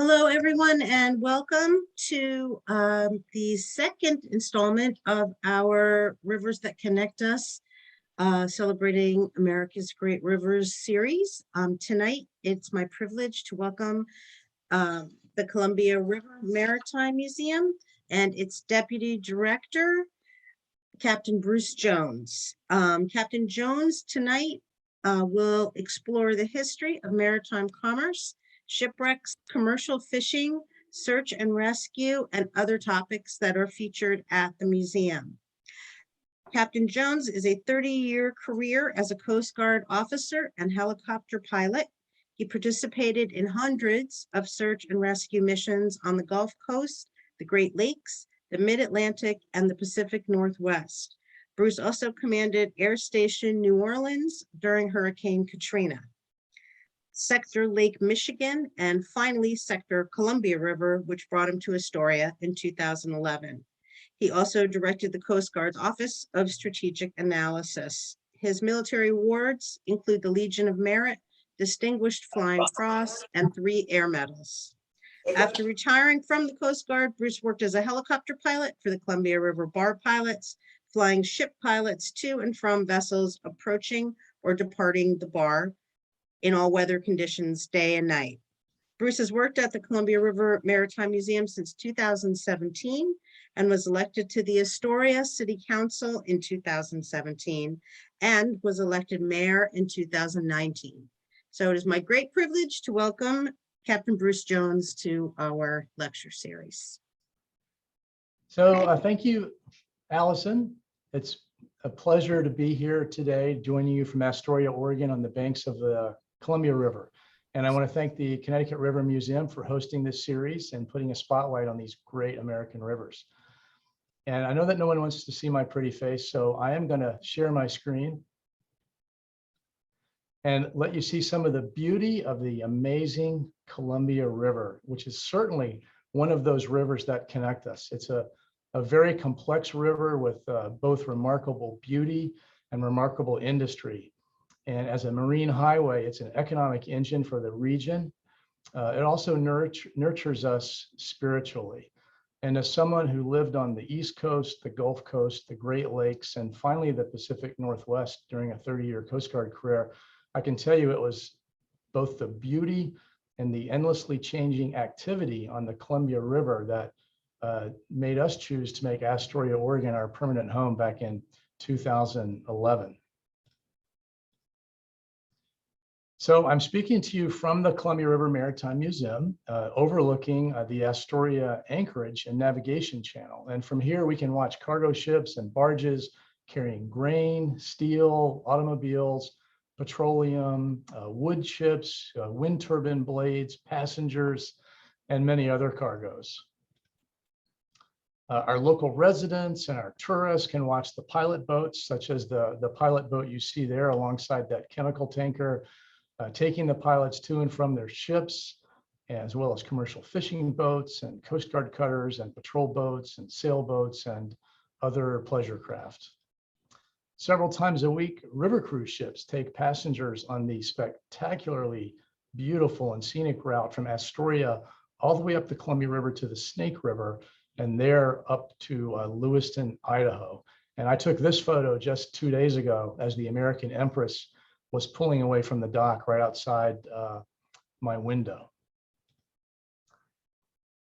Hello, everyone, and welcome to the second installment of our Rivers That Connect Us, celebrating America's Great Rivers series. Tonight, it's my privilege to welcome the Columbia River Maritime Museum and its Deputy Director, Captain Bruce Jones. Captain Jones tonight will explore the history of maritime commerce, shipwrecks, commercial fishing, search and rescue, and other topics that are featured at the museum. Captain Jones is a 30-year career as a Coast Guard officer and helicopter pilot. He participated in hundreds of search and rescue missions on the Gulf Coast, the Great Lakes, the Mid-Atlantic, and the Pacific Northwest. Bruce also commanded Air Station New Orleans during Hurricane Katrina, Sector Lake Michigan, and finally Sector Columbia River, which brought him to Astoria in 2011. He also directed the Coast Guard's Office of Strategic Analysis. His military awards include the Legion of Merit, Distinguished Flying Cross, and 3 Air Medals. After retiring from the Coast Guard, Bruce worked as a helicopter pilot for the Columbia River Bar pilots, flying ship pilots to and from vessels approaching or departing the bar in all weather conditions, day and night. Bruce has worked at the Columbia River Maritime Museum since 2017 and was elected to the Astoria City Council in 2017 and was elected mayor in 2019. So it is my great privilege to welcome Captain Bruce Jones to our lecture series. So thank you, Allison. It's a pleasure to be here today, joining you from Astoria, Oregon, on the banks of the Columbia River. And I want to thank the Connecticut River Museum for hosting this series and putting a spotlight on these great American rivers. And I know that no one wants to see my pretty face, so I am going to share my screen and let you see some of the beauty of the amazing Columbia River, which is certainly one of those rivers that connect us. It's a very complex river with both remarkable beauty and remarkable industry. And as a marine highway, it's an economic engine for the region. It also nurtures us spiritually. And as someone who lived on the East Coast, the Gulf Coast, the Great Lakes, and finally the Pacific Northwest during a 30-year Coast Guard career, I can tell you it was both the beauty and the endlessly changing activity on the Columbia River that made us choose to make Astoria, Oregon our permanent home back in 2011. So I'm speaking to you from the Columbia River Maritime Museum, overlooking the Astoria Anchorage and Navigation Channel. And from here, we can watch cargo ships and barges carrying grain, steel, automobiles, petroleum, wood chips, wind turbine blades, passengers, and many other cargoes. Our local residents and our tourists can watch the pilot boats, such as the pilot boat you see there alongside that chemical tanker, taking the pilots to and from their ships, as well as commercial fishing boats and Coast Guard cutters and patrol boats and sailboats and other pleasure craft. Several times a week, river cruise ships take passengers on the spectacularly beautiful and scenic route from Astoria all the way up the Columbia River to the Snake River, and there up to Lewiston, Idaho. And I took this photo just 2 days ago as the American Empress was pulling away from the dock right outside my window.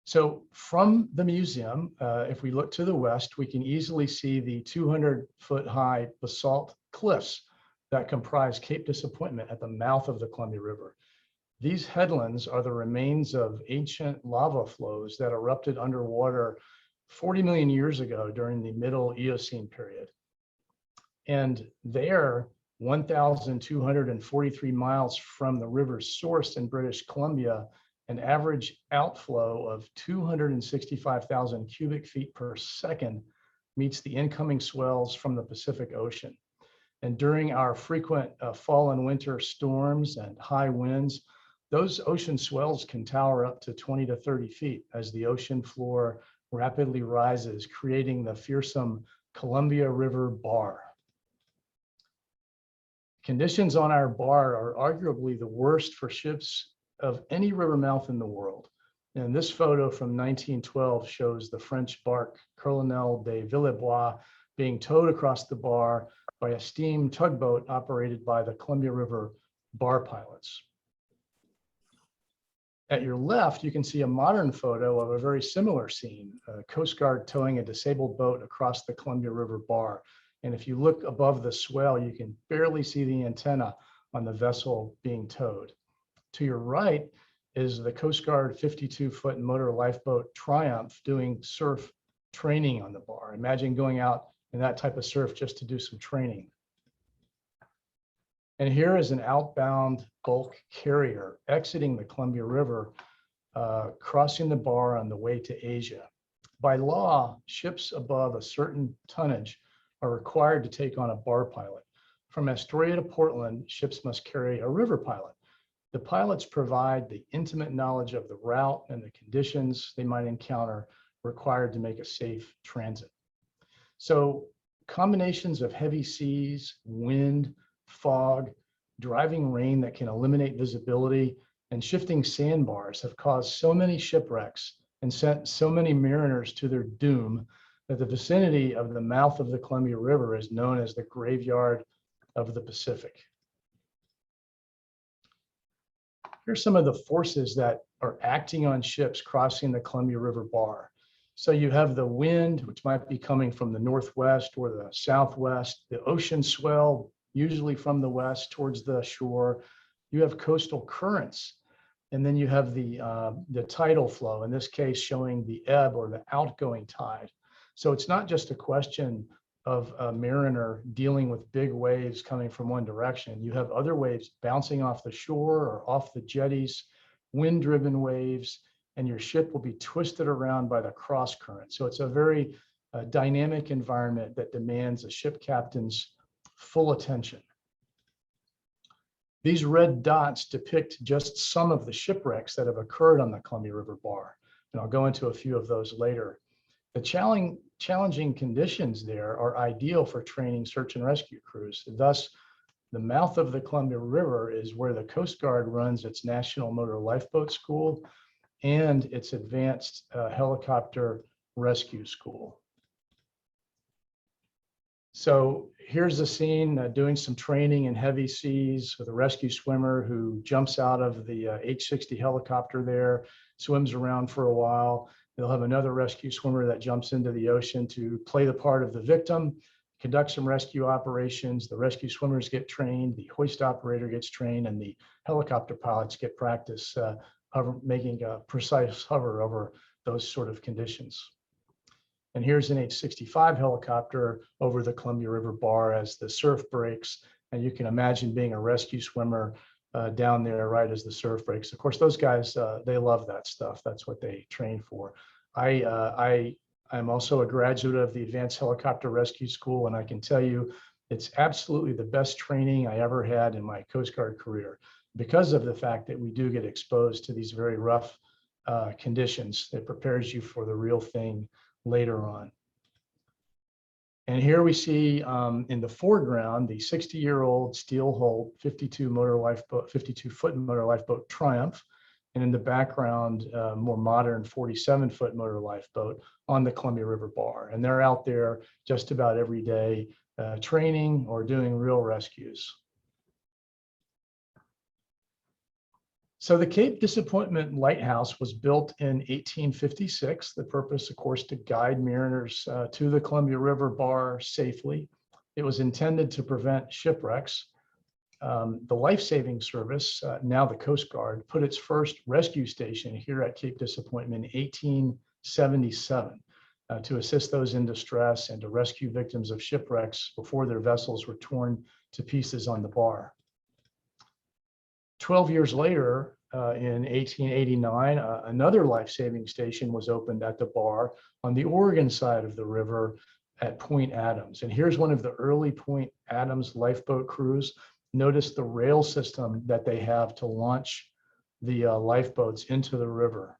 So from the museum, if we look to the west, we can easily see the 200-foot-high basalt cliffs that comprise Cape Disappointment at the mouth of the Columbia River. These headlands are the remains of ancient lava flows that erupted underwater 40 million years ago during the Middle Eocene period. And there, 1,243 miles from the river's source in British Columbia, an average outflow of 265,000 cubic feet per second meets the incoming swells from the Pacific Ocean. And during our frequent fall and winter storms and high winds, those ocean swells can tower up to 20 to 30 feet as the ocean floor rapidly rises, creating the fearsome Columbia River Bar. Conditions on our bar are arguably the worst for ships of any river mouth in the world. And this photo from 1912 shows the French bark Colonel de Villebois being towed across the bar by a steam tugboat operated by the Columbia River bar pilots. At your left, you can see a modern photo of a very similar scene, a Coast Guard towing a disabled boat across the Columbia River bar. And if you look above the swell, you can barely see the antenna on the vessel being towed. To your right is the Coast Guard 52-foot motor lifeboat Triumph doing surf training on the bar. Imagine going out in that type of surf just to do some training. And here is an outbound bulk carrier exiting the Columbia River, crossing the bar on the way to Asia. By law, ships above a certain tonnage are required to take on a bar pilot. From Astoria to Portland, ships must carry a river pilot. The pilots provide the intimate knowledge of the route and the conditions they might encounter required to make a safe transit. So combinations of heavy seas, wind, fog, driving rain that can eliminate visibility, and shifting sandbars have caused so many shipwrecks and sent so many mariners to their doom that the vicinity of the mouth of the Columbia River is known as the graveyard of the Pacific. Here's some of the forces that are acting on ships crossing the Columbia River bar. So you have the wind, which might be coming from the northwest or the southwest, the ocean swell, usually from the west towards the shore. You have coastal currents, and then you have the tidal flow, in this case showing the ebb or the outgoing tide. So it's not just a question of a mariner dealing with big waves coming from one direction. You have other waves bouncing off the shore or off the jetties, wind-driven waves, and your ship will be twisted around by the cross current. So it's a very dynamic environment that demands a ship captain's full attention. These red dots depict just some of the shipwrecks that have occurred on the Columbia River bar, and I'll go into a few of those later. The challenging conditions there are ideal for training search and rescue crews. Thus, the mouth of the Columbia River is where the Coast Guard runs its National Motor Lifeboat School and its Advanced Helicopter Rescue School. So here's a scene doing some training in heavy seas with a rescue swimmer who jumps out of the H-60 helicopter there, swims around for a while. They'll have another rescue swimmer that jumps into the ocean to play the part of the victim, conduct some rescue operations. The rescue swimmers get trained, the hoist operator gets trained, and the helicopter pilots get practice making a precise hover over those sort of conditions. And here's an H-65 helicopter over the Columbia River bar as the surf breaks. And you can imagine being a rescue swimmer down there right as the surf breaks. Of course, those guys, they love that stuff. That's what they train for. I'm also a graduate of the Advanced Helicopter Rescue School, and I can tell you it's absolutely the best training I ever had in my Coast Guard career because of the fact that we do get exposed to these very rough conditions. It prepares you for the real thing later on. And here we see in the foreground the 60-year-old steel-hulled 52-foot motor lifeboat Triumph, and in the background, more modern 47-foot motor lifeboat on the Columbia River bar. And they're out there just about every day training or doing real rescues. So the Cape Disappointment Lighthouse was built in 1856. The purpose, of course, to guide mariners to the Columbia River bar safely. It was intended to prevent shipwrecks. The life-saving service, now the Coast Guard, put its first rescue station here at Cape Disappointment in 1877 to assist those in distress and to rescue victims of shipwrecks before their vessels were torn to pieces on the bar. 12 years later, in 1889, another life-saving station was opened at the bar on the Oregon side of the river at Point Adams. And here's one of the early Point Adams lifeboat crews. Notice the rail system that they have to launch the lifeboats into the river.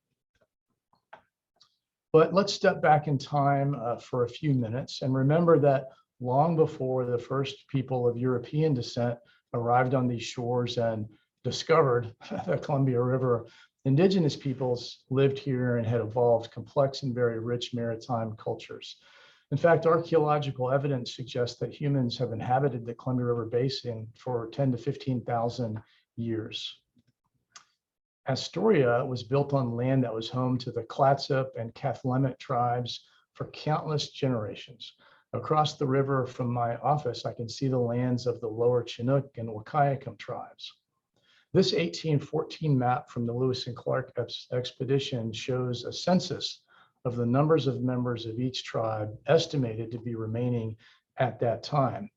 But let's step back in time for a few minutes and remember that long before the first people of European descent arrived on these shores and discovered the Columbia River, indigenous peoples lived here and had evolved complex and very rich maritime cultures. In fact, archaeological evidence suggests that humans have inhabited the Columbia River Basin for 10 to 15,000 years. Astoria was built on land that was home to the Clatsop and Cathlamet tribes for countless generations. Across the river from my office, I can see the lands of the lower Chinook and Wahkiakum tribes. This 1814 map from the Lewis and Clark expedition shows a census of the numbers of members of each tribe estimated to be remaining at that time.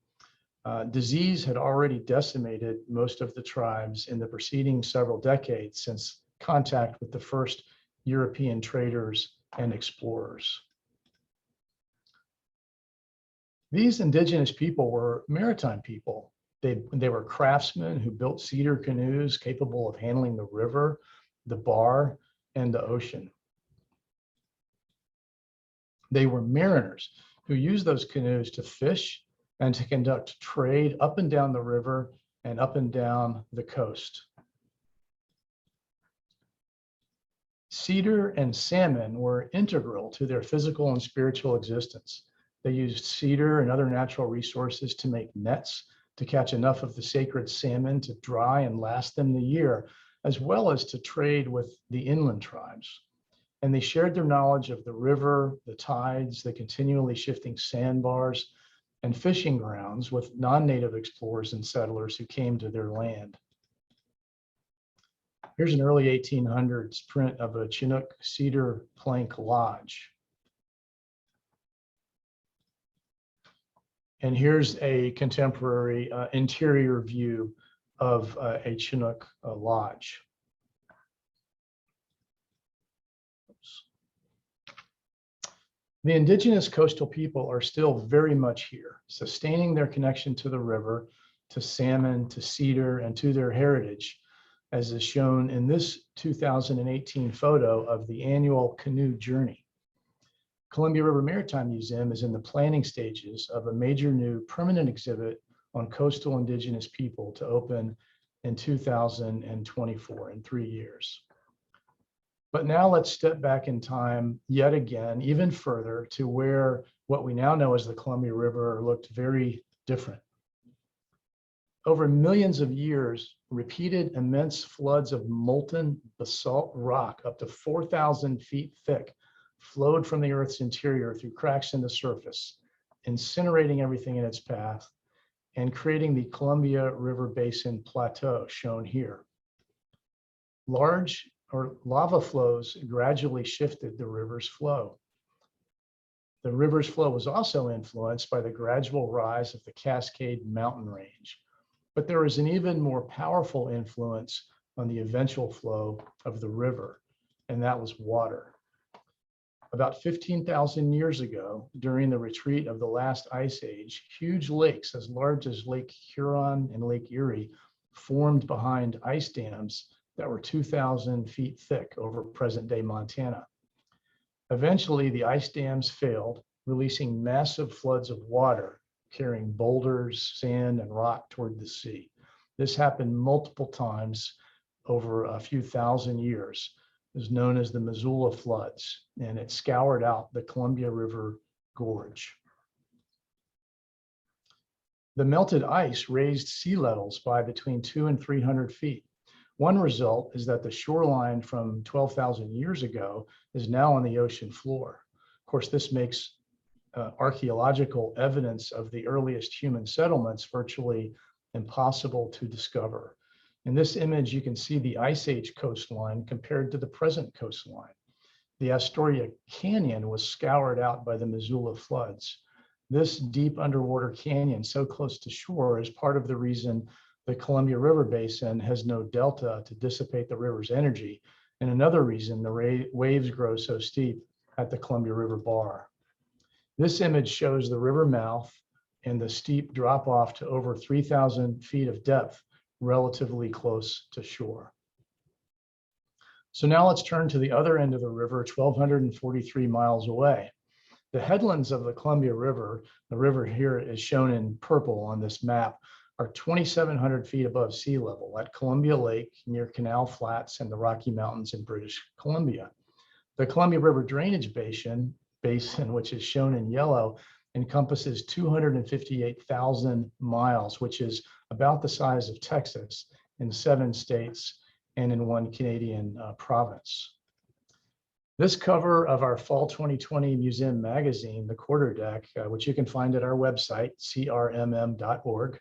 Disease had already decimated most of the tribes in the preceding several decades since contact with the first European traders and explorers. These indigenous people were maritime people. They were craftsmen who built cedar canoes capable of handling the river, the bar, and the ocean. They were mariners who used those canoes to fish and to conduct trade up and down the river and up and down the coast. Cedar and salmon were integral to their physical and spiritual existence. They used cedar and other natural resources to make nets to catch enough of the sacred salmon to dry and last them the year, as well as to trade with the inland tribes. And they shared their knowledge of the river, the tides, the continually shifting sandbars, and fishing grounds with non-native explorers and settlers who came to their land. Here's an early 1800s print of a Chinook cedar plank lodge. And here's a contemporary interior view of a Chinook lodge. The indigenous coastal people are still very much here, sustaining their connection to the river, to salmon, to cedar, and to their heritage, as is shown in this 2018 photo of the annual canoe journey. Columbia River Maritime Museum is in the planning stages of a major new permanent exhibit on coastal indigenous people to open in 2024, in 3 years. But now let's step back in time yet again, even further, to where what we now know as the Columbia River looked very different. Over millions of years, repeated immense floods of molten basalt rock up to 4,000 feet thick flowed from the Earth's interior through cracks in the surface, incinerating everything in its path and creating the Columbia River Basin Plateau shown here. Large lava flows gradually shifted the river's flow. The river's flow was also influenced by the gradual rise of the Cascade Mountain Range, but there was an even more powerful influence on the eventual flow of the river, and that was water. About 15,000 years ago, during the retreat of the last ice age, huge lakes as large as Lake Huron and Lake Erie formed behind ice dams that were 2,000 feet thick over present-day Montana. Eventually, the ice dams failed, releasing massive floods of water, carrying boulders, sand, and rock toward the sea. This happened multiple times over a few thousand years. It is known as the Missoula floods, and it scoured out the Columbia River Gorge. The melted ice raised sea levels by between 200 and 300 feet. One result is that the shoreline from 12,000 years ago is now on the ocean floor. Of course, this makes archaeological evidence of the earliest human settlements virtually impossible to discover. In this image, you can see the Ice Age coastline compared to the present coastline. The Astoria Canyon was scoured out by the Missoula floods. This deep underwater canyon so close to shore is part of the reason the Columbia River Basin has no delta to dissipate the river's energy, and another reason the waves grow so steep at the Columbia River bar. This image shows the river mouth and the steep drop off to over 3,000 feet of depth, relatively close to shore. So now let's turn to the other end of the river, 1,243 miles away. The headlands of the Columbia River, the river here is shown in purple on this map, are 2,700 feet above sea level at Columbia Lake near Canal Flats and the Rocky Mountains in British Columbia. The Columbia River Drainage Basin, which is shown in yellow, encompasses 258,000 miles, which is about the size of Texas in 7 states and in 1 Canadian province. This cover of our Fall 2020 Museum Magazine, the quarter deck, which you can find at our website, crmm.org,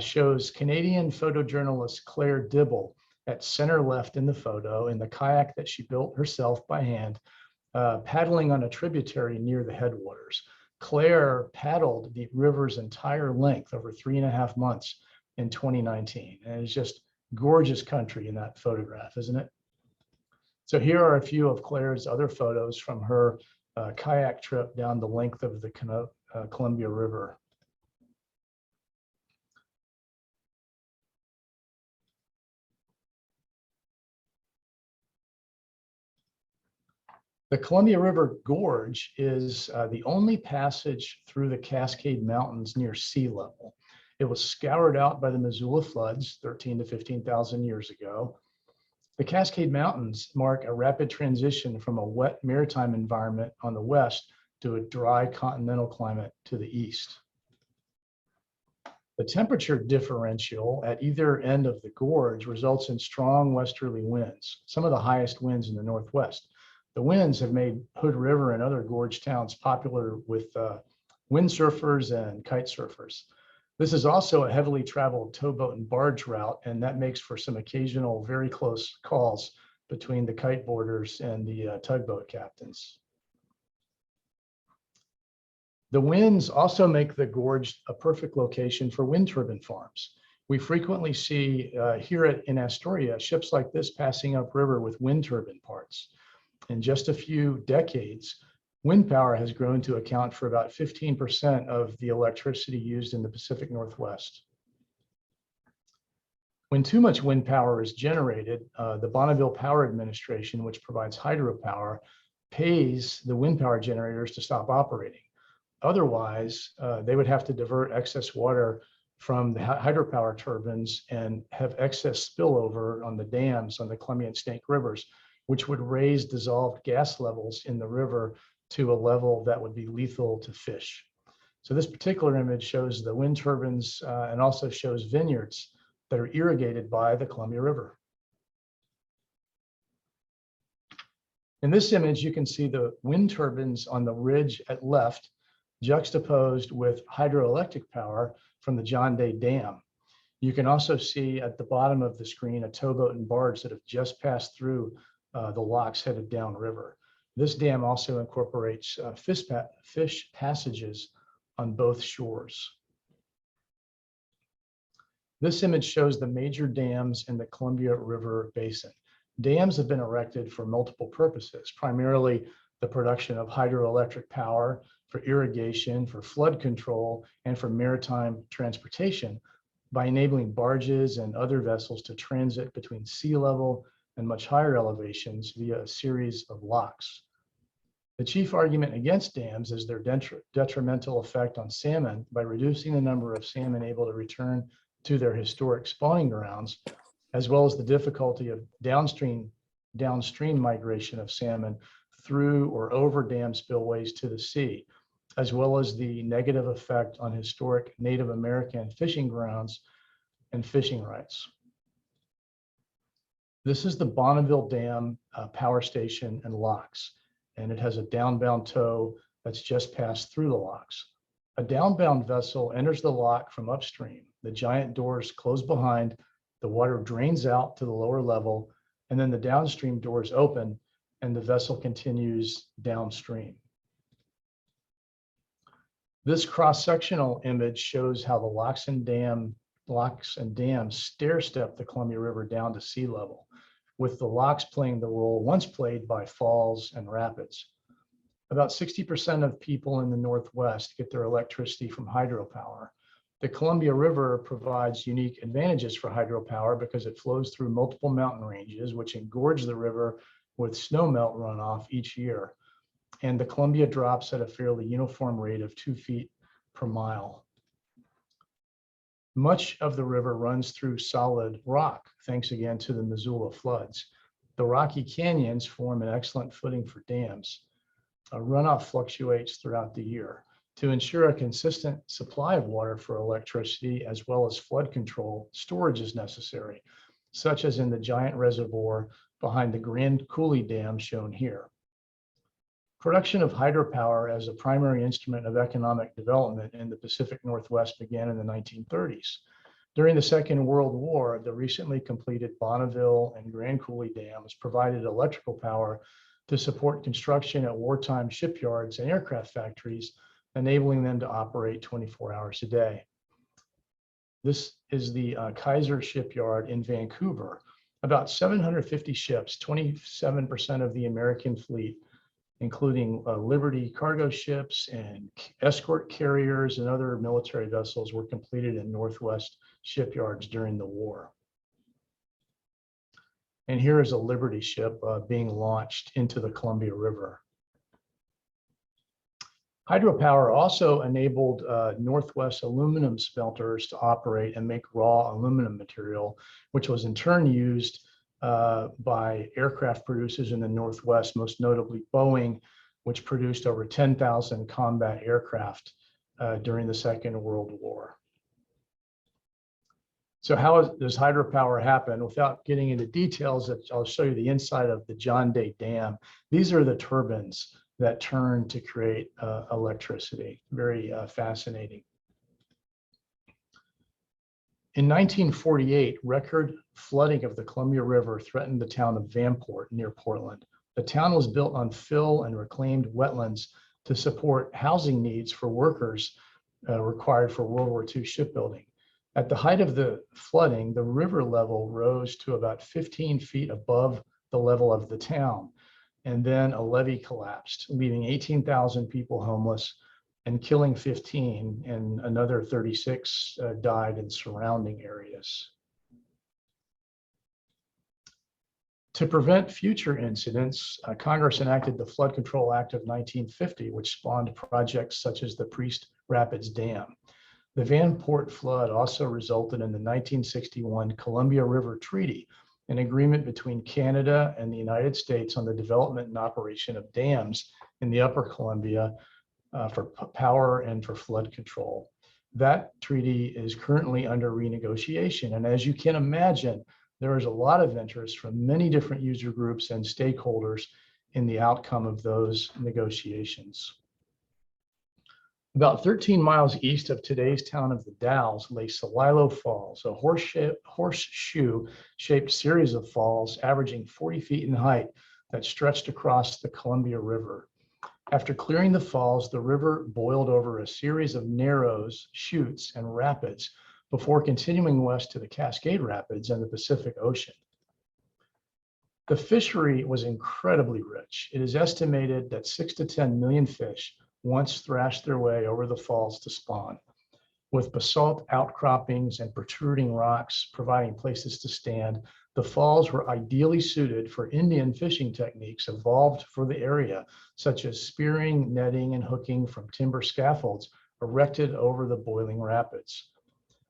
shows Canadian photojournalist Claire Dibble at center left in the photo in the kayak that she built herself by hand, paddling on a tributary near the headwaters. Claire paddled the river's entire length over 3.5 months in 2019. And it's just gorgeous country in that photograph, isn't it? So here are a few of Claire's other photos from her kayak trip down the length of the Columbia River. The Columbia River Gorge is the only passage through the Cascade Mountains near sea level. It was scoured out by the Missoula floods 13 to 15,000 years ago. The Cascade Mountains mark a rapid transition from a wet maritime environment on the west to a dry continental climate to the east. The temperature differential at either end of the gorge results in strong westerly winds, some of the highest winds in the Northwest. The winds have made Hood River and other gorge towns popular with windsurfers and kite surfers. This is also a heavily traveled towboat and barge route, and that makes for some occasional very close calls between the kiteboarders and the tugboat captains. The winds also make the gorge a perfect location for wind turbine farms. We frequently see here in Astoria, ships like this passing upriver with wind turbine parts. In just a few decades, wind power has grown to account for about 15% of the electricity used in the Pacific Northwest. When too much wind power is generated, the Bonneville Power Administration, which provides hydropower, pays the wind power generators to stop operating. Otherwise, they would have to divert excess water from the hydropower turbines and have excess spillover on the dams on the Columbia and Snake Rivers, which would raise dissolved gas levels in the river to a level that would be lethal to fish. So this particular image shows the wind turbines and also shows vineyards that are irrigated by the Columbia River. In this image, you can see the wind turbines on the ridge at left juxtaposed with hydroelectric power from the John Day Dam. You can also see at the bottom of the screen a towboat and barge that have just passed through the locks headed downriver. This dam also incorporates fish passages on both shores. This image shows the major dams in the Columbia River Basin. Dams have been erected for multiple purposes, primarily the production of hydroelectric power, for irrigation, for flood control, and for maritime transportation by enabling barges and other vessels to transit between sea level and much higher elevations via a series of locks. The chief argument against dams is their detrimental effect on salmon by reducing the number of salmon able to return to their historic spawning grounds, as well as the difficulty of downstream migration of salmon through or over dam spillways to the sea, as well as the negative effect on historic Native American fishing grounds and fishing rights. This is the Bonneville Dam power station and locks, and it has a downbound tow that's just passed through the locks. A downbound vessel enters the lock from upstream. The giant doors close behind, the water drains out to the lower level, and then the downstream doors open and the vessel continues downstream. This cross-sectional image shows how the locks and dams stair-step the Columbia River down to sea level, with the locks playing the role once played by falls and rapids. About 60% of people in the Northwest get their electricity from hydropower. The Columbia River provides unique advantages for hydropower because it flows through multiple mountain ranges, which engorge the river with snowmelt runoff each year. And the Columbia drops at a fairly uniform rate of 2 feet per mile. Much of the river runs through solid rock, thanks again to the Missoula floods. The rocky canyons form an excellent footing for dams. Runoff fluctuates throughout the year. To ensure a consistent supply of water for electricity as well as flood control, storage is necessary, such as in the giant reservoir behind the Grand Coulee Dam shown here. Production of hydropower as a primary instrument of economic development in the Pacific Northwest began in the 1930s. During the Second World War, the recently completed Bonneville and Grand Coulee dams provided electrical power to support construction at wartime shipyards and aircraft factories, enabling them to operate 24 hours a day. This is the Kaiser Shipyard in Vancouver. About 750 ships, 27% of the American fleet, including Liberty cargo ships and escort carriers and other military vessels, were completed in Northwest shipyards during the war. And here is a Liberty ship being launched into the Columbia River. Hydropower also enabled Northwest aluminum smelters to operate and make raw aluminum material, which was in turn used by aircraft producers in the Northwest, most notably Boeing, which produced over 10,000 combat aircraft during the Second World War. So how does hydropower happen? Without getting into details, I'll show you the inside of the John Day Dam. These are the turbines that turn to create electricity. Very fascinating. In 1948, record flooding of the Columbia River threatened the town of Vanport near Portland. The town was built on fill and reclaimed wetlands to support housing needs for workers required for World War II shipbuilding. At the height of the flooding, the river level rose to about 15 feet above the level of the town, and then a levee collapsed, leaving 18,000 people homeless and killing 15, and another 36 died in surrounding areas. To prevent future incidents, Congress enacted the Flood Control Act of 1950, which spawned projects such as the Priest Rapids Dam. The Vanport flood also resulted in the 1961 Columbia River Treaty, an agreement between Canada and the United States on the development and operation of dams in the Upper Columbia for power and for flood control. That treaty is currently under renegotiation. And as you can imagine, there is a lot of interest from many different user groups and stakeholders in the outcome of those negotiations. About 13 miles east of today's town of the Dalles lay Celilo Falls, a horseshoe-shaped series of falls averaging 40 feet in height that stretched across the Columbia River. After clearing the falls, the river boiled over a series of narrows, chutes, and rapids before continuing west to the Cascade Rapids and the Pacific Ocean. The fishery was incredibly rich. It is estimated that 6 to 10 million fish once thrashed their way over the falls to spawn, with basalt outcroppings and protruding rocks providing places to stand. The falls were ideally suited for Indian fishing techniques evolved for the area, such as spearing, netting, and hooking from timber scaffolds erected over the boiling rapids.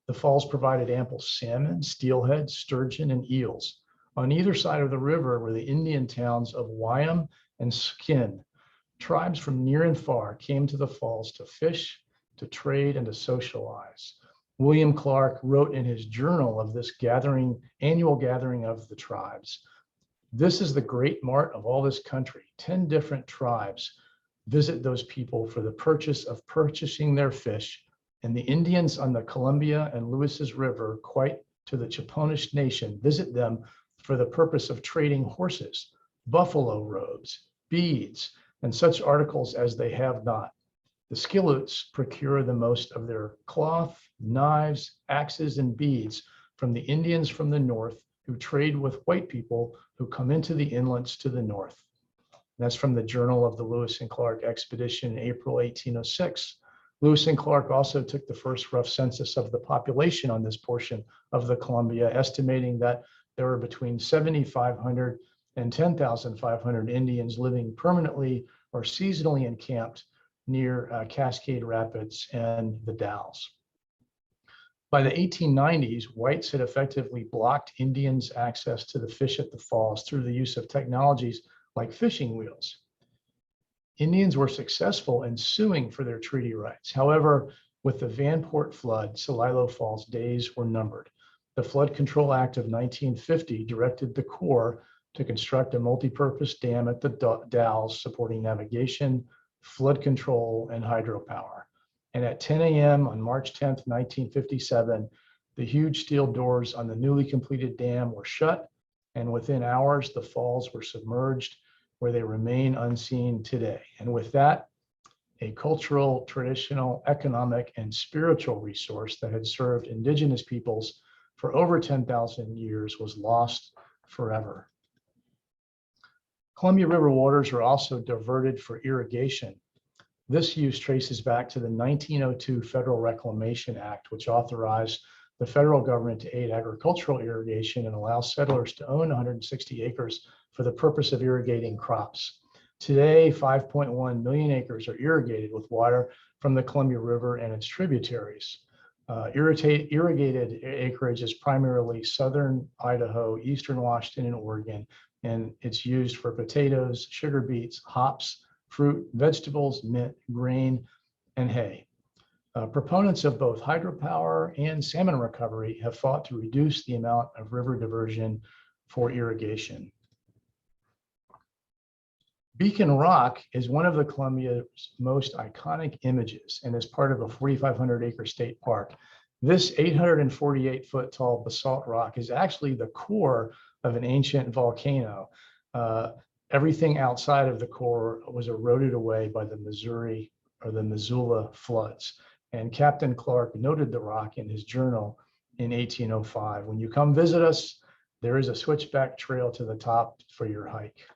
The falls provided ample salmon, steelhead, sturgeon, and eels. On either side of the river were the Indian towns of Wyam and Skin. Tribes from near and far came to the falls to fish, to trade, and to socialize. William Clark wrote in his journal of this annual gathering of the tribes, "This is the great mart of all this country. 10 different tribes visit those people for the purchase of purchasing their fish, and the Indians on the Columbia and Lewis's River, quite to the Chiponish nation, visit them for the purpose of trading horses, buffalo robes, beads, and such articles as they have not. The Skilloots procure the most of their cloth, knives, axes, and beads from the Indians from the north who trade with white people who come into the inlets to the north." And that's from the Journal of the Lewis and Clark Expedition in April 1806. Lewis and Clark also took the first rough census of the population on this portion of the Columbia, estimating that there were between 7,500 and 10,500 Indians living permanently or seasonally encamped near Cascade Rapids and the Dalles. By the 1890s, whites had effectively blocked Indians' access to the fish at the falls through the use of technologies like fishing wheels. Indians were successful in suing for their treaty rights. However, with the Vanport flood, Celilo Falls days were numbered. The Flood Control Act of 1950 directed the Corps to construct a multi-purpose dam at the Dalles supporting navigation, flood control, and hydropower. And at 10 a.m. on March 10th, 1957, the huge steel doors on the newly completed dam were shut, and within hours, the falls were submerged, where they remain unseen today. And with that, a cultural, traditional, economic, and spiritual resource that had served indigenous peoples for over 10,000 years was lost forever. Columbia River waters are also diverted for irrigation. This use traces back to the 1902 Federal Reclamation Act, which authorized the federal government to aid agricultural irrigation and allow settlers to own 160 acres for the purpose of irrigating crops. Today, 5.1 million acres are irrigated with water from the Columbia River and its tributaries. Irrigated acreage is primarily southern Idaho, eastern Washington, and Oregon, and it's used for potatoes, sugar beets, hops, fruit, vegetables, mint, grain, and hay. Proponents of both hydropower and salmon recovery have fought to reduce the amount of river diversion for irrigation. Beacon Rock is one of the Columbia's most iconic images and is part of a 4,500 acre state park. This 848-foot tall basalt rock is actually the core of an ancient volcano. Everything outside of the core was eroded away by the Missouri or the Missoula floods. And Captain Clark noted the rock in his journal in 1805. When you come visit us, there is a switchback trail to the top for your hike.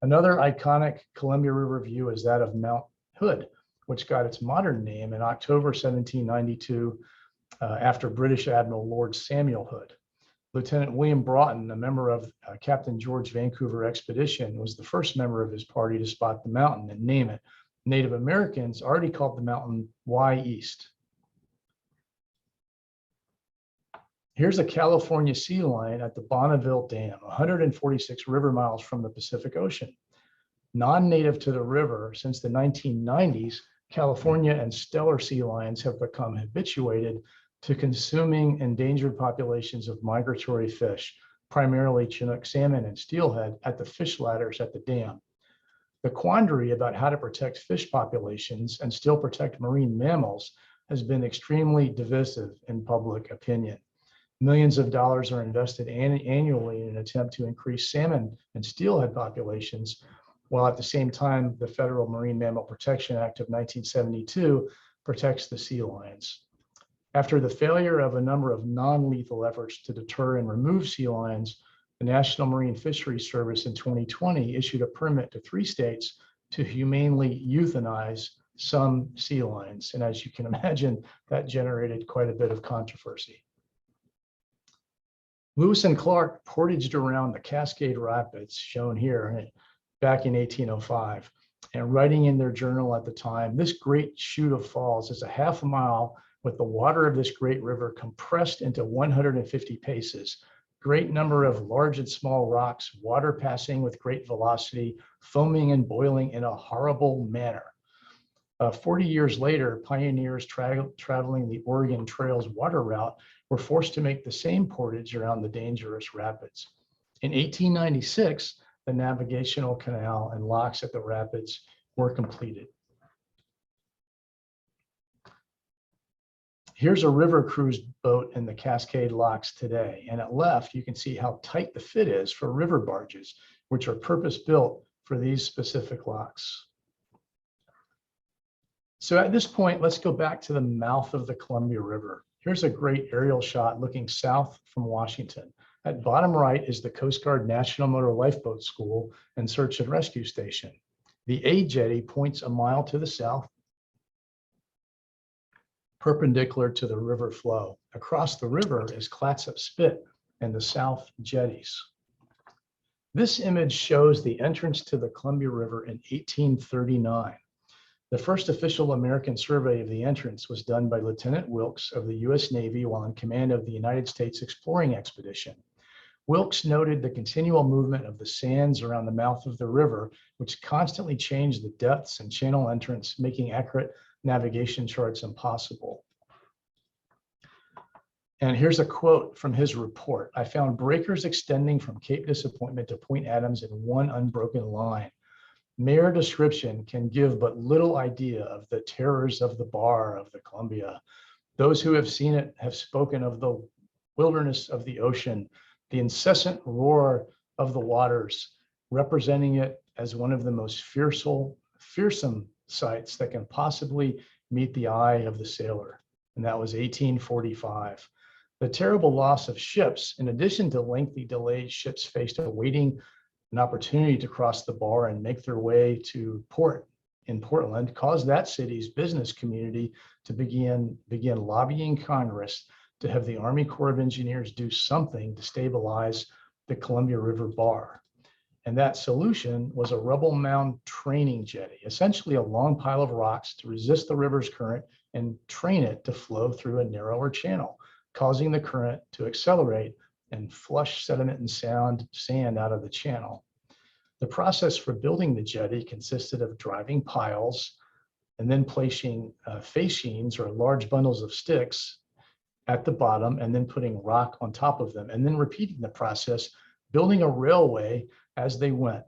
Another iconic Columbia River view is that of Mount Hood, which got its modern name in October 1792 after British Admiral Lord Samuel Hood. Lieutenant William Broughton, a member of Captain George Vancouver expedition, was the first member of his party to spot the mountain and name it. Native Americans already called the mountain Y East. Here's a California sea lion at the Bonneville Dam, 146 river miles from the Pacific Ocean. Non-native to the river, since the 1990s, California and stellar sea lions have become habituated to consuming endangered populations of migratory fish, primarily Chinook salmon and steelhead, at the fish ladders at the dam. The quandary about how to protect fish populations and still protect marine mammals has been extremely divisive in public opinion. Millions of dollars are invested annually in an attempt to increase salmon and steelhead populations, while at the same time, the Federal Marine Mammal Protection Act of 1972 protects the sea lions. After the failure of a number of non-lethal efforts to deter and remove sea lions, the National Marine Fisheries Service in 2020 issued a permit to 3 states to humanely euthanize some sea lions. And as you can imagine, that generated quite a bit of controversy. Lewis and Clark portaged around the Cascade Rapids, shown here, back in 1805, and writing in their journal at the time, this great chute of falls is a half a mile with the water of this great river compressed into 150 paces. Great number of large and small rocks, water passing with great velocity, foaming and boiling in a horrible manner. 40 years later, pioneers traveling the Oregon Trail's water route were forced to make the same portage around the dangerous rapids. In 1896, the navigational canal and locks at the rapids were completed. Here's a river cruise boat in the Cascade Locks today. And at left, you can see how tight the fit is for river barges, which are purpose-built for these specific locks. So at this point, let's go back to the mouth of the Columbia River. Here's a great aerial shot looking south from Washington. At bottom right is the Coast Guard National Motor Lifeboat School and Search and Rescue Station. The A jetty points a mile to the south, perpendicular to the river flow. Across the river is Clatsop Spit and the South Jetties. This image shows the entrance to the Columbia River in 1839. The first official American survey of the entrance was done by Lieutenant Wilkes of the U.S. Navy while in command of the United States exploring expedition. Wilkes noted the continual movement of the sands around the mouth of the river, which constantly changed the depths and channel entrance, making accurate navigation charts impossible. And here's a quote from his report. "I found breakers extending from Cape Disappointment to Point Adams in one unbroken line. Mere description can give but little idea of the terrors of the bar of the Columbia. Those who have seen it have spoken of the wilderness of the ocean, the incessant roar of the waters, representing it as one of the most fearsome sights that can possibly meet the eye of the sailor." And that was 1845. The terrible loss of ships, in addition to lengthy delays ships faced awaiting an opportunity to cross the bar and make their way to port in Portland, caused that city's business community to begin lobbying Congress to have the Army Corps of Engineers do something to stabilize the Columbia River bar. And that solution was a rubble mound training jetty, essentially a long pile of rocks to resist the river's current and train it to flow through a narrower channel, causing the current to accelerate and flush sediment and sand out of the channel. The process for building the jetty consisted of driving piles and then placing fascines or large bundles of sticks at the bottom and then putting rock on top of them and then repeating the process, building a railway as they went.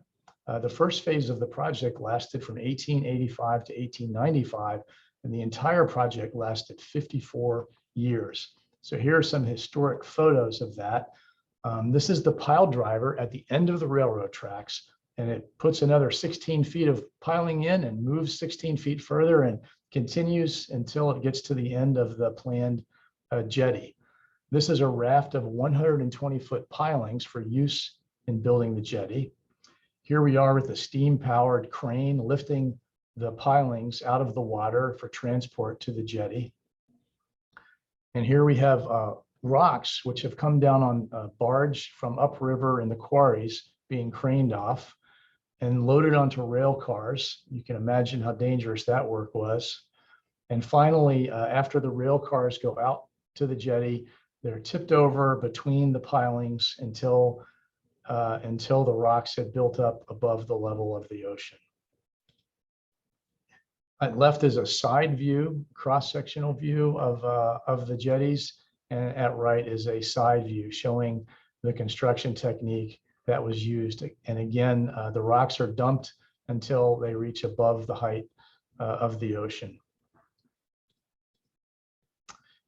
The first phase of the project lasted from 1885 to 1895, and the entire project lasted 54 years. So here are some historic photos of that. This is the pile driver at the end of the railroad tracks, and it puts another 16 feet of piling in and moves 16 feet further and continues until it gets to the end of the planned jetty. This is a raft of 120-foot pilings for use in building the jetty. Here we are with a steam-powered crane lifting the pilings out of the water for transport to the jetty. And here we have rocks which have come down on a barge from upriver in the quarries being craned off and loaded onto rail cars. You can imagine how dangerous that work was. And finally, after the rail cars go out to the jetty, they're tipped over between the pilings until the rocks had built up above the level of the ocean. At left is a side view, cross-sectional view of the jetties, and at right is a side view showing the construction technique that was used. And again, the rocks are dumped until they reach above the height of the ocean.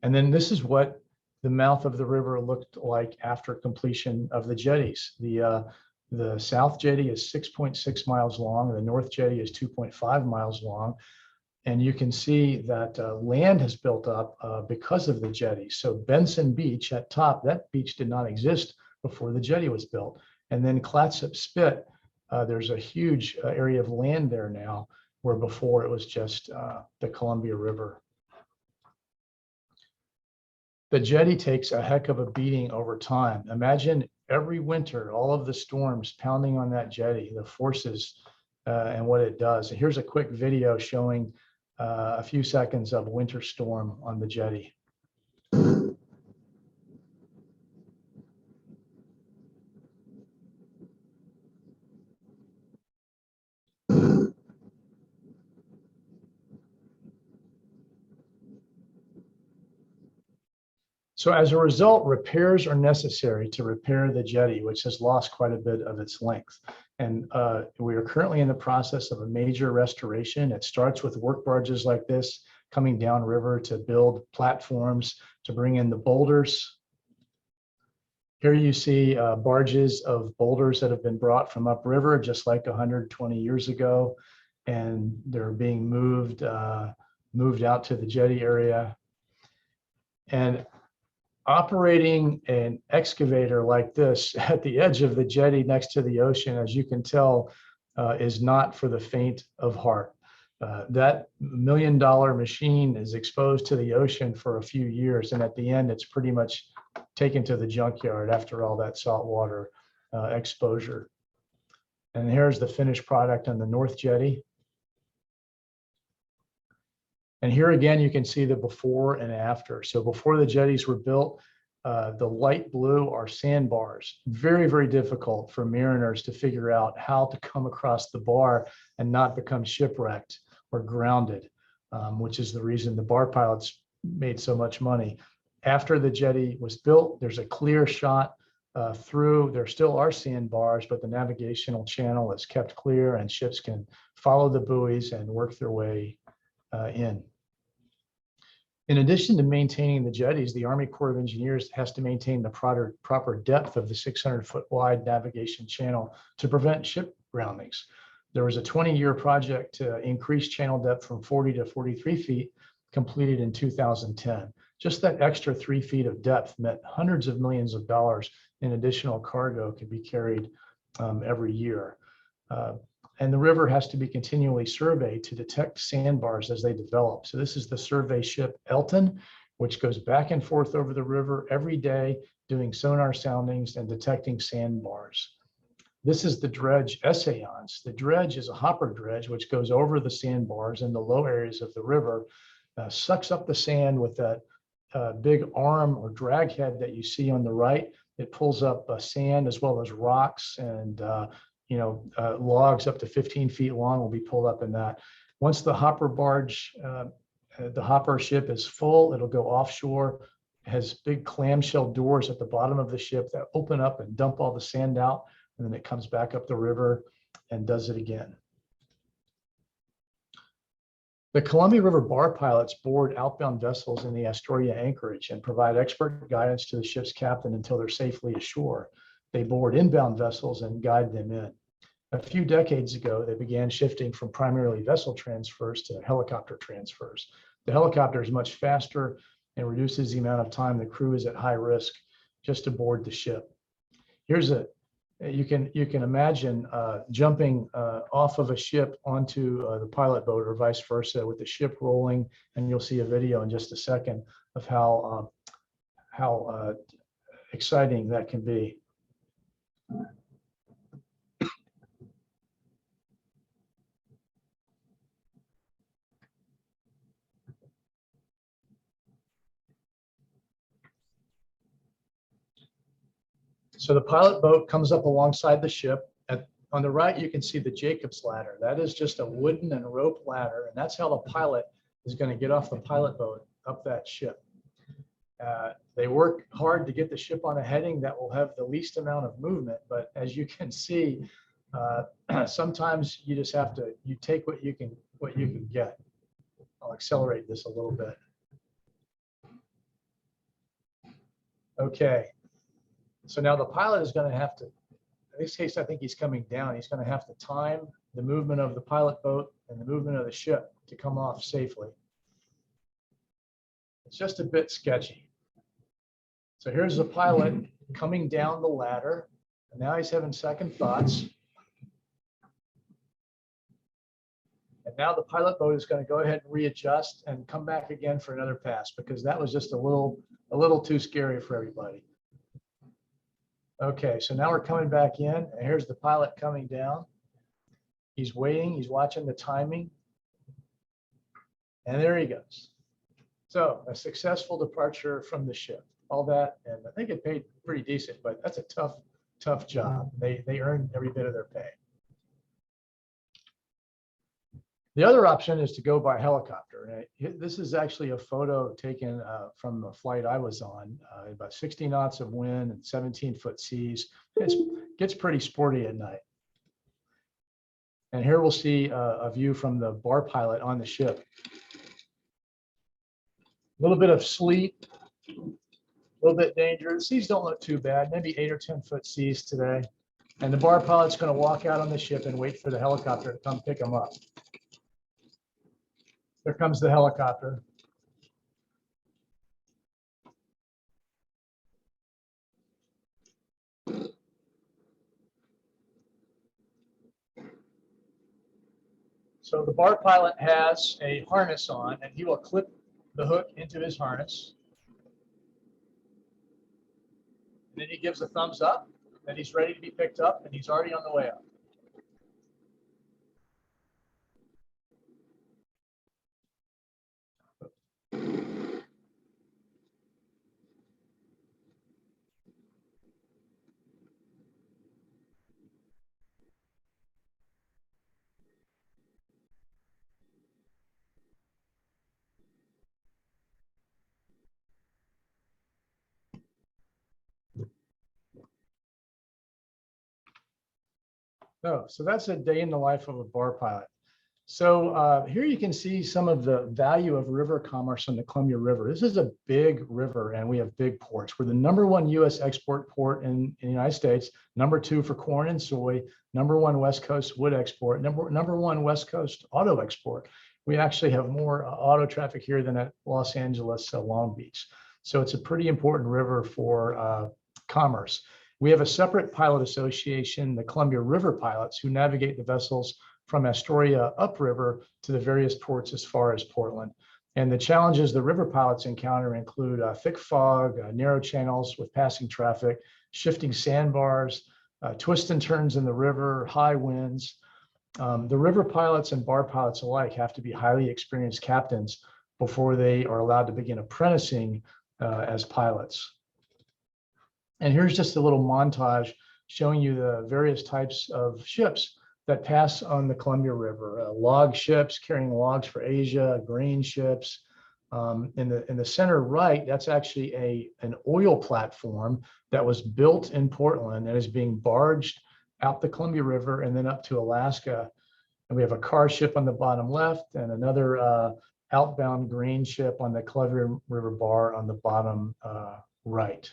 And then this is what the mouth of the river looked like after completion of the jetties. The south jetty is 6.6 miles long, the north jetty is 2.5 miles long. And you can see that land has built up because of the jetty. So Benson Beach at top, that beach did not exist before the jetty was built. And then Clatsop Spit, there's a huge area of land there now, where before it was just the Columbia River. The jetty takes a heck of a beating over time. Imagine every winter, all of the storms pounding on that jetty, the forces and what it does. And here's a quick video showing a few seconds of winter storm on the jetty. So as a result, repairs are necessary to repair the jetty, which has lost quite a bit of its length. And we are currently in the process of a major restoration. It starts with work barges like this coming downriver to build platforms to bring in the boulders. Here you see barges of boulders that have been brought from upriver, just like 120 years ago, and they're being moved out to the jetty area. And operating an excavator like this at the edge of the jetty next to the ocean, as you can tell, is not for the faint of heart. That $1 million machine is exposed to the ocean for a few years, and at the end, it's pretty much taken to the junkyard after all that saltwater exposure. And here's the finished product on the North Jetty. And here again, you can see the before and after. So before the jetties were built, the light blue are sandbars. Very, very difficult for mariners to figure out how to come across the bar and not become shipwrecked or grounded, which is the reason the bar pilots made so much money. After the jetty was built, there's a clear shot through. There still are sandbars, but the navigational channel is kept clear and ships can follow the buoys and work their way in. In addition to maintaining the jetties, the Army Corps of Engineers has to maintain the proper depth of the 600-foot wide navigation channel to prevent ship groundings. There was a 20-year project to increase channel depth from 40 to 43 feet, completed in 2010. Just that extra 3 feet of depth meant hundreds of millions of dollars in additional cargo could be carried every year. And the river has to be continually surveyed to detect sandbars as they develop. So this is the survey ship Elton, which goes back and forth over the river every day, doing sonar soundings and detecting sandbars. This is the dredge Essayance. The dredge is a hopper dredge, which goes over the sandbars in the low areas of the river, sucks up the sand with that big arm or drag head that you see on the right. It pulls up sand as well as rocks and logs up to 15 feet long will be pulled up in that. Once the hopper barge, the hopper ship is full, it'll go offshore. It has big clamshell doors at the bottom of the ship that open up and dump all the sand out, and then it comes back up the river and does it again. The Columbia River bar pilots board outbound vessels in the Astoria anchorage and provide expert guidance to the ship's captain until they're safely ashore. They board inbound vessels and guide them in. A few decades ago, they began shifting from primarily vessel transfers to helicopter transfers. The helicopter is much faster and reduces the amount of time the crew is at high risk just to board the ship. Here's you can imagine jumping off of a ship onto the pilot boat or vice versa with the ship rolling, and you'll see a video in just a second of how exciting that can be. So the pilot boat comes up alongside the ship. On the right, you can see the Jacob's ladder. That is just a wooden and rope ladder, and that's how the pilot is going to get off the pilot boat up that ship. They work hard to get the ship on a heading that will have the least amount of movement, but as you can see, sometimes you just have to, you take what you can get. I'll accelerate this a little bit. Okay. So now the pilot is going to have to, in this case, I think he's coming down. He's going to have to time the movement of the pilot boat and the movement of the ship to come off safely. It's just a bit sketchy. So here's the pilot coming down the ladder, and now he's having second thoughts. And now the pilot boat is going to go ahead and readjust and come back again for another pass, because that was just a little too scary for everybody. Okay, so now we're coming back in, and here's the pilot coming down. He's waiting, he's watching the timing, and there he goes. So a successful departure from the ship. All that, and I think it paid pretty decent, but that's a tough job. They earned every bit of their pay. The other option is to go by helicopter. This is actually a photo taken from the flight I was on, about 60 knots of wind and 17-foot seas. It gets pretty sporty at night. And here we'll see a view from the bar pilot on the ship. A little bit of sleet, a little bit dangerous. Seas don't look too bad, maybe 8 or 10-foot seas today. And the bar pilot's going to walk out on the ship and wait for the helicopter to come pick him up. There comes the helicopter. So the bar pilot has a harness on, and he will clip the hook into his harness. And then he gives a thumbs up that he's ready to be picked up, and he's already on the way up. Oh, so that's a day in the life of a bar pilot. So here you can see some of the value of river commerce on the Columbia River. This is a big river and we have big ports. We're the #1 US export port in the United States, #2 for corn and soy, #1 West Coast wood export, number one West Coast auto export. We actually have more auto traffic here than at Los Angeles, Long Beach. So it's a pretty important river for commerce. We have a separate pilot association, the Columbia River Pilots, who navigate the vessels from Astoria upriver to the various ports as far as Portland. And the challenges the river pilots encounter include thick fog, narrow channels with passing traffic, shifting sandbars, twists and turns in the river, high winds. The river pilots and bar pilots alike have to be highly experienced captains before they are allowed to begin apprenticing as pilots. And here's just a little montage showing you the various types of ships that pass on the Columbia River, log ships carrying logs for Asia, grain ships. In the center right, that's actually an oil platform that was built in Portland and is being barged out the Columbia River and then up to Alaska. And we have a car ship on the bottom left and another outbound grain ship on the Columbia River bar on the bottom right.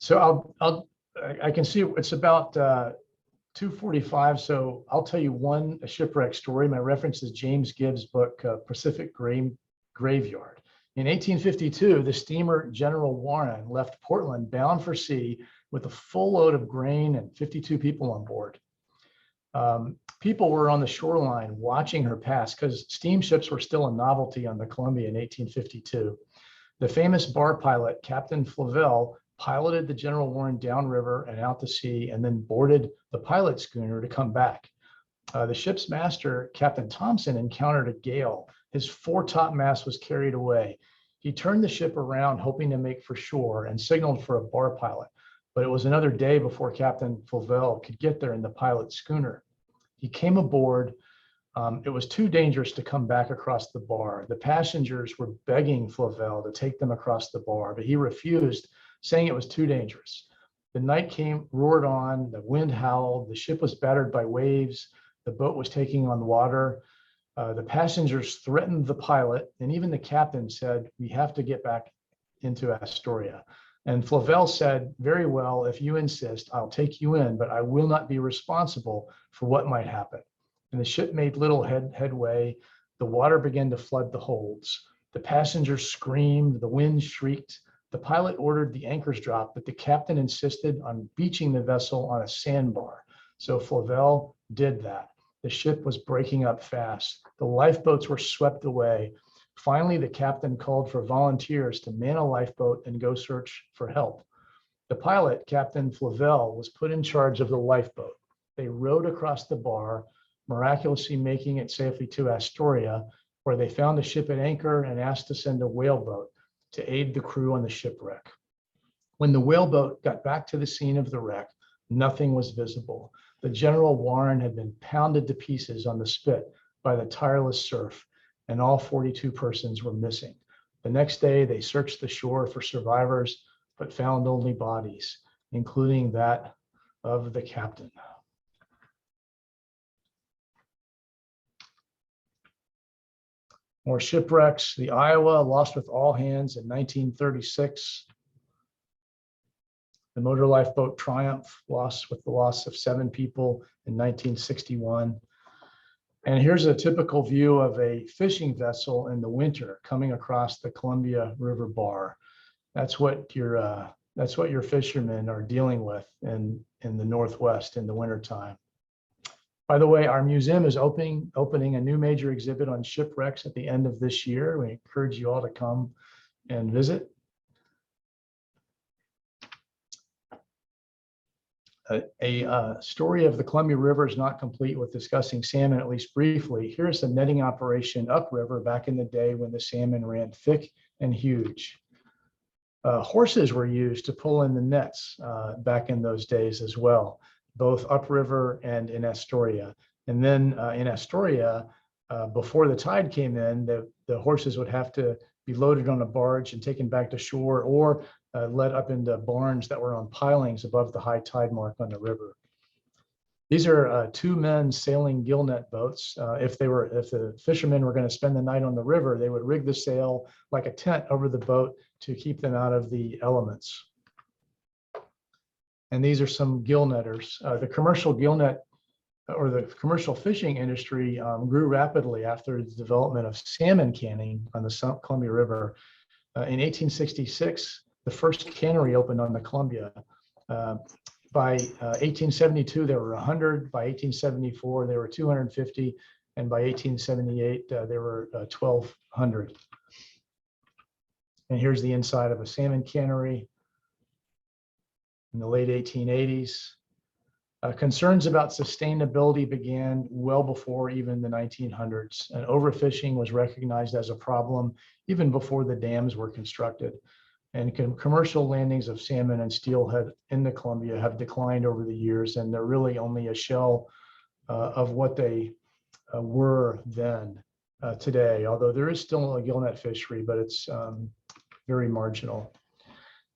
So I can see it's about 2:45. So I'll tell you one shipwreck story. My reference is James Gibbs' book, Pacific Graveyard. In 1852, the steamer General Warren left Portland bound for sea with a full load of grain and 52 people on board. People were on the shoreline watching her pass because steamships were still a novelty on the Columbia in 1852. The famous bar pilot, Captain Flavel, piloted the General Warren downriver and out to sea, and then boarded the pilot schooner to come back. The ship's master, Captain Thompson, encountered a gale. His foretopmast was carried away. He turned the ship around, hoping to make for shore, and signaled for a bar pilot. But it was another day before Captain Flavel could get there in the pilot schooner. He came aboard. It was too dangerous to come back across the bar. The passengers were begging Flavel to take them across the bar, but he refused, saying it was too dangerous. The night roared on, the wind howled, the ship was battered by waves, the boat was taking on water. The passengers threatened the pilot, and even the captain said, "We have to get back into Astoria." And Flavel said, "Very well, if you insist, I'll take you in, but I will not be responsible for what might happen." And the ship made little headway. The water began to flood the holds. The passengers screamed, the wind shrieked. The pilot ordered the anchors dropped, but the captain insisted on beaching the vessel on a sandbar. So Flavel did that. The ship was breaking up fast. The lifeboats were swept away. Finally, the captain called for volunteers to man a lifeboat and go search for help. The pilot, Captain Flavel, was put in charge of the lifeboat. They rowed across the bar, miraculously making it safely to Astoria, where they found the ship at anchor and asked to send a whaleboat to aid the crew on the shipwreck. When the whaleboat got back to the scene of the wreck, nothing was visible. The General Warren had been pounded to pieces on the spit by the tireless surf, and all 42 persons were missing. The next day, they searched the shore for survivors, but found only bodies, including that of the captain. More shipwrecks. The Iowa lost with all hands in 1936. The motor lifeboat Triumph lost with the loss of 7 people in 1961. And here's a typical view of a fishing vessel in the winter coming across the Columbia River bar. That's what your fishermen are dealing with in the Northwest in the wintertime. By the way, our museum is opening a new major exhibit on shipwrecks at the end of this year. We encourage you all to come and visit. A story of the Columbia River is not complete with discussing salmon, at least briefly. Here's the netting operation upriver back in the day when the salmon ran thick and huge. Horses were used to pull in the nets back in those days as well, both upriver and in Astoria. And then in Astoria, before the tide came in, the horses would have to be loaded on a barge and taken back to shore, or led up into barns that were on pilings above the high tide mark on the river. These are two men sailing gillnet boats. If the fishermen were going to spend the night on the river, they would rig the sail like a tent over the boat to keep them out of the elements. And these are some gillnetters. The commercial gillnet, or the commercial fishing industry, grew rapidly after the development of salmon canning on the Columbia River. In 1866, the first cannery opened on the Columbia. By 1872, there were 100. By 1874, there were 250. And by 1878, there were 1,200. And here's the inside of a salmon cannery in the late 1880s. Concerns about sustainability began well before even the 1900s, and overfishing was recognized as a problem even before the dams were constructed. And commercial landings of salmon and steelhead in the Columbia have declined over the years, and they're really only a shell of what they were then today, although there is still a gillnet fishery, but it's very marginal.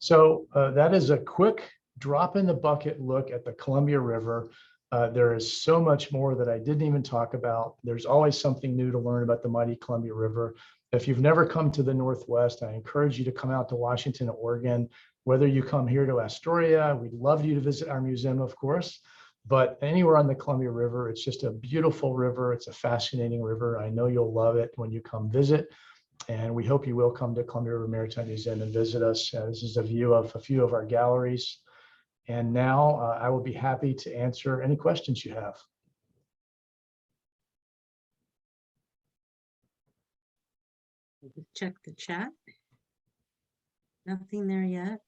So that is a quick drop in the bucket look at the Columbia River. There is so much more that I didn't even talk about. There's always something new to learn about the mighty Columbia River. If you've never come to the Northwest, I encourage you to come out to Washington, Oregon. Whether you come here to Astoria, we'd love you to visit our museum, of course, but anywhere on the Columbia River, it's just a beautiful river. It's a fascinating river. I know you'll love it when you come visit. And we hope you will come to Columbia River Maritime Museum and visit us. This is a view of a few of our galleries. And now I will be happy to answer any questions you have. Check the chat. Nothing there yet.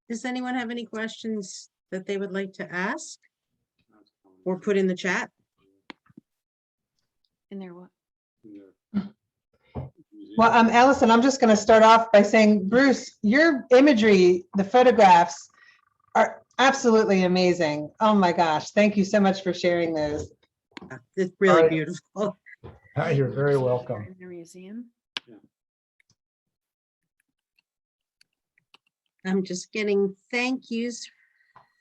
Does anyone have any questions that they would like to ask or put in the chat? In there what? Well, Allison, I'm just going to start off by saying, Bruce, your imagery, the photographs are absolutely amazing. Oh my gosh. Thank you so much for sharing those. It's really right. beautiful. You're very welcome. In the museum. I'm just getting thank yous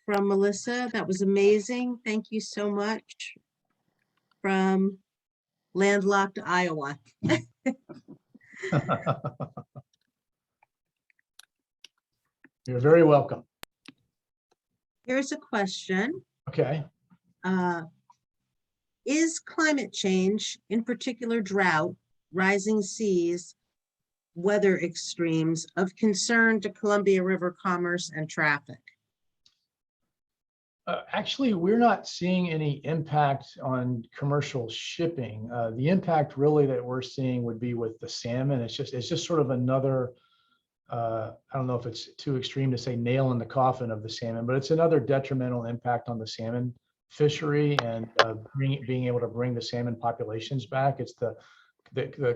from Melissa. That was amazing. Thank you so much. From landlocked Iowa. You're very welcome. Here's a question. Okay. Is climate change, in particular drought, rising seas, weather extremes, of concern to Columbia River commerce and traffic? Actually, we're not seeing any impact on commercial shipping. The impact really that we're seeing would be with the salmon. It's just sort of another, I don't know if it's too extreme to say nail in the coffin of the salmon, but it's another detrimental impact on the salmon fishery and being able to bring the salmon populations back. It's the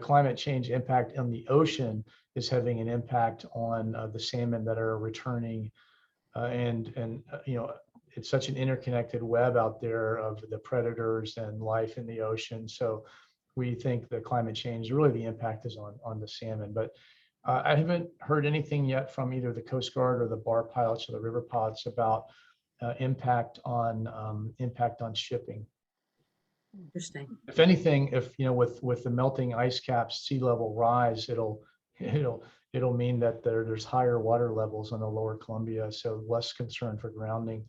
climate change impact on the ocean is having an impact on the salmon that are returning, and you know, it's such an interconnected web out there of the predators and life in the ocean. So we think the climate change, really the impact is on the salmon. But I haven't heard anything yet from either the Coast Guard or the bar pilots or the river pilots about impact on shipping. Interesting. If anything, if you know, with the melting ice caps, sea level rise, it'll mean that there's higher water levels on the lower Columbia, so less concern for grounding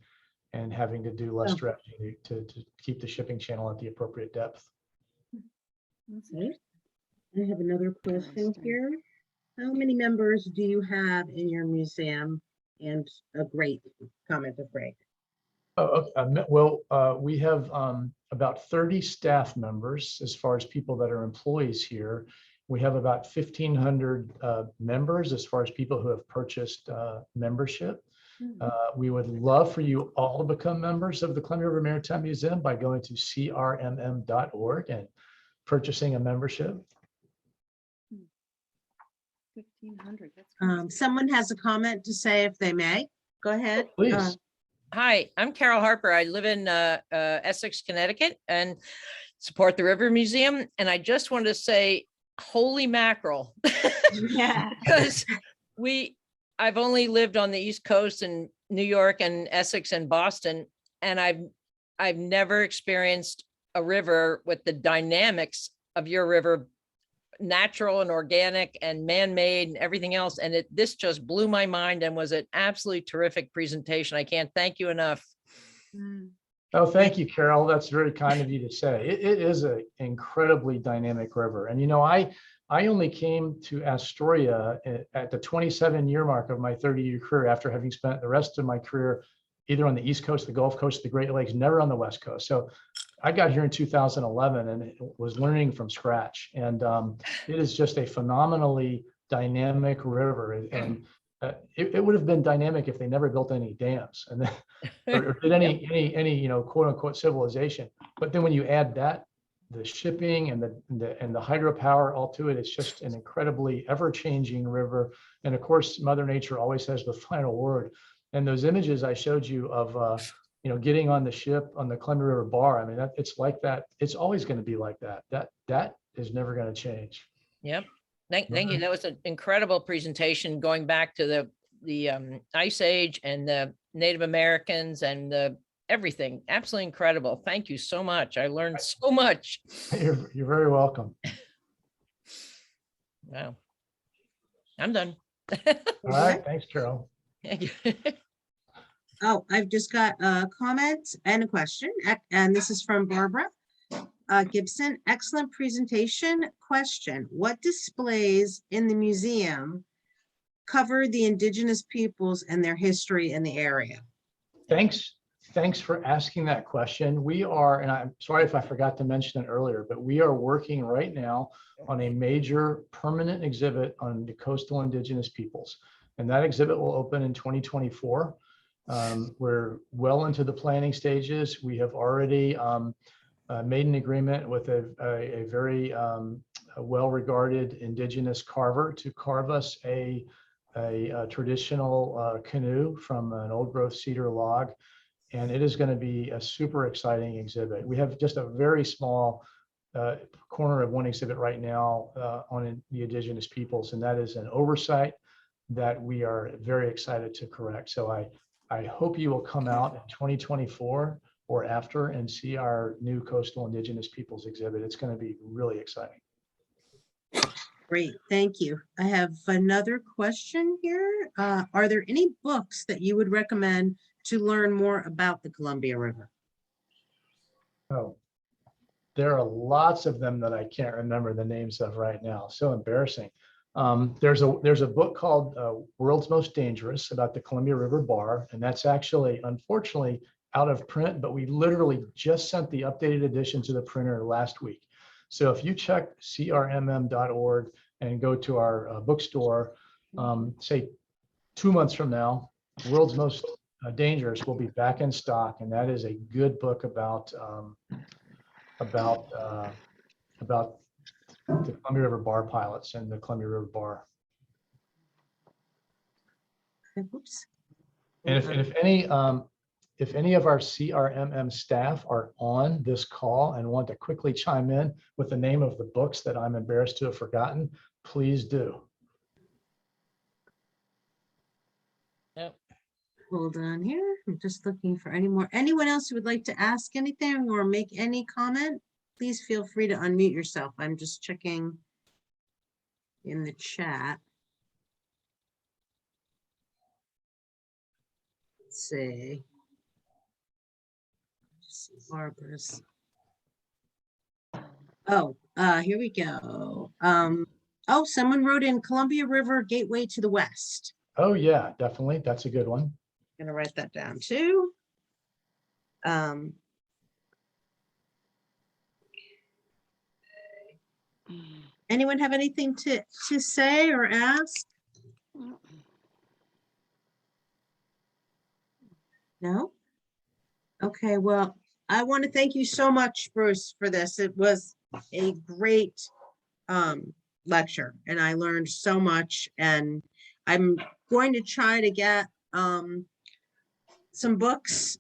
and having to do less dredging to keep the shipping channel at the appropriate depth. Okay. I have another question here. How many members do you have in your museum? And a great comment of Greg. We have about 30 staff members as far as people that are employees here. We have about 1,500 members as far as people who have purchased membership. We would love for you all to become members of the Columbia River Maritime Museum by going to crmm.org and purchasing a membership. 1,500. That's Someone has a comment to say if they may. Go ahead. Please. Hi, I'm Carol Harper. I live in Essex, Connecticut, and support the River Museum. And I just wanted to say, holy mackerel. Yeah. Because I've only lived on the East Coast in New York and Essex and Boston, and I've never experienced a river with the dynamics of your river, natural and organic and man-made and everything else. And this just blew my mind and was an absolutely terrific presentation. I can't thank you enough. Oh, thank you, Carol. That's very kind of you to say. It is an incredibly dynamic river. And, I only came to Astoria at the 27-year mark of my 30-year career after having spent the rest of my career either on the East Coast, the Gulf Coast, the Great Lakes, never on the West Coast. So I got here in 2011 and was learning from scratch. And it is just a phenomenally dynamic river. And it would have been dynamic if they never built any dams and then, or did any quote unquote civilization. But then when you add that, the shipping and the hydropower all to it, it's just an incredibly ever-changing river. And of course, Mother Nature always has the final word. And those images I showed you of getting on the ship on the Columbia River Bar, I mean, it's like that. It's always going to be like that. That is never going to change. Yep. Thank you. That was an incredible presentation going back to the Ice Age and the Native Americans and the everything. Absolutely incredible. Thank you so much. I learned so much. You're very welcome. Wow. I'm done. All right. Thanks, Carol. Thank you. Oh, I've just got a comment and a question, and this is from Barbara Gibson. Excellent presentation. Question: what displays in the museum cover the indigenous peoples and their history in the area? Thanks for asking that question. We are, and I'm sorry if I forgot to mention it earlier, but we are working right now on a major permanent exhibit on the coastal indigenous peoples. And that exhibit will open in 2024. We're well into the planning stages. We have already made an agreement with a very well-regarded indigenous carver to carve us a traditional canoe from an old growth cedar log. And it is going to be a super exciting exhibit. We have just a very small corner of one exhibit right now on the indigenous peoples, and that is an oversight that we are very excited to correct. So I hope you will come out in 2024 or after and see our new coastal indigenous peoples exhibit. It's going to be really exciting. Great, thank you. I have another question here. Are there any books that you would recommend to learn more about the Columbia River? Oh, there are lots of them that I can't remember the names of right now. So embarrassing. There's a book called World's Most Dangerous about the Columbia River Bar, and that's actually, unfortunately, out of print, but we literally just sent the updated edition to the printer last week. So if you check crmm.org and go to our bookstore, say 2 months from now, World's Most Dangerous will be back in stock, and that is a good book about the Columbia River Bar pilots and the Columbia River Bar. Oops. And if any of our CRMM staff are on this call and want to quickly chime in with the name of the books that I'm embarrassed to have forgotten, please do. Yep. Hold on here. I'm just looking for anyone else who would like to ask anything or make any comment. Please feel free to unmute yourself. I'm just checking in the chat. Let's see. Barbara's. Oh, here we go. Oh, someone wrote in Columbia River Gateway to the West. Oh yeah, definitely. That's a good one. Gonna write that down too. Anyone have anything to say or ask? No? Okay, well, I want to thank you so much, Bruce, for this. It was a great lecture, and I learned so much, and I'm going to try to get some books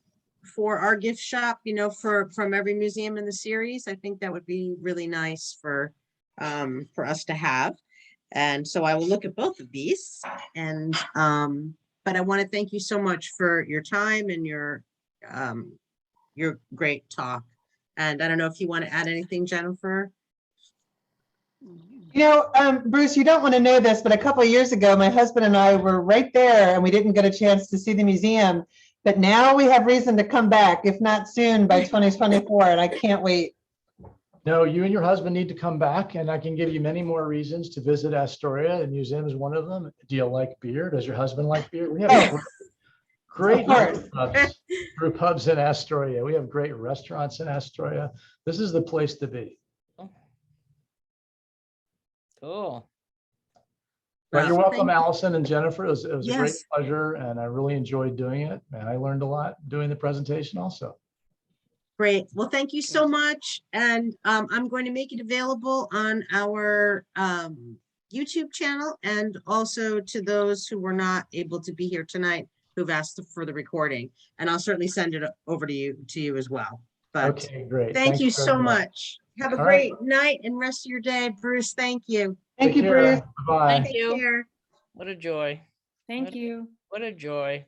for our gift shop, you know, from every museum in the series. I think that would be really nice for us to have. And so I will look at both of these and, but I want to thank you so much for your time and your great talk. And I don't know if you want to add anything, Jennifer? You know, Bruce, you don't want to know this, but a couple of years ago, my husband and I were right there and we didn't get a chance to see the museum. But now we have reason to come back, if not soon, by 2024, and I can't wait. No, you and your husband need to come back, and I can give you many more reasons to visit Astoria. The museum is one of them. Do you like beer? Does your husband like beer? We have great Of course. brew pubs in Astoria. We have great restaurants in Astoria. This is the place to be. Cool. But you're Well, welcome, thank you. Allison and Jennifer. It was a great Yes. pleasure, and I really enjoyed doing it. And I learned a lot doing the presentation also. Great. Well, thank you so much. And I'm going to make it available on our YouTube channel and also to those who were not able to be here tonight who've asked for the recording. And I'll certainly send it over to you as well. But Okay, great. thank Thanks you very so much. Have a All right. great night and rest of your day, Bruce. Thank you. Thank you, Take care. Bruce. Bye. Thank Take you. care. What a joy. Thank you. What a joy.